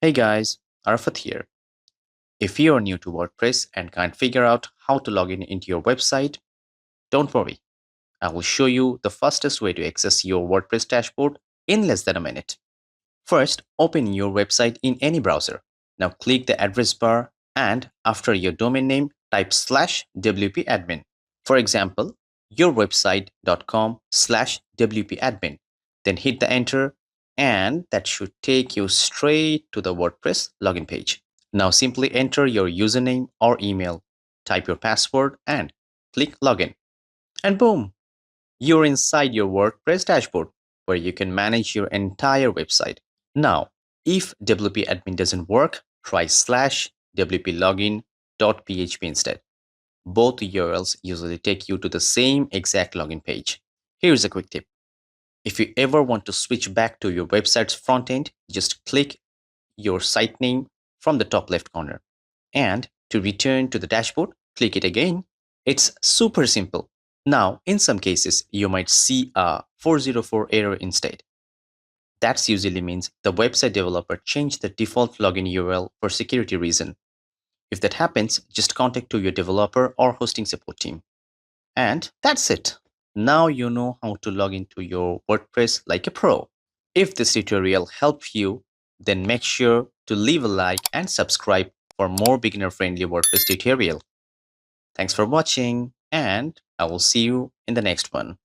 Hey guys, Arafat here. If you're new to WordPress and can't figure out how to log in into your website, don't worry. I will show you the fastest way to access your WordPress dashboard in less than a minute. First, open your website in any browser. Now click the address bar and after your domain name, type /wp-admin. For example, yourwebsite.com/wp-admin. Then hit the enter and that should take you straight to the WordPress login page. Now simply enter your username or email, type your password and click login. And boom, you're inside your WordPress dashboard where you can manage your entire website. Now, if WP admin doesn't work, try /wp-login.php instead. Both URLs usually take you to the same exact login page. Here's a quick tip. If you ever want to switch back to your website's front end, just click your site name from the top left corner. And to return to the dashboard, click it again. It's super simple. Now, in some cases, you might see a 404 error instead. That usually means the website developer changed the default login URL for security reason. If that happens, just contact to your developer or hosting support team. And that's it. Now you know how to log into your WordPress like a pro. If this tutorial helped you, then make sure to leave a like and subscribe for more beginner-friendly WordPress tutorial. Thanks for watching, and I will see you in the next one.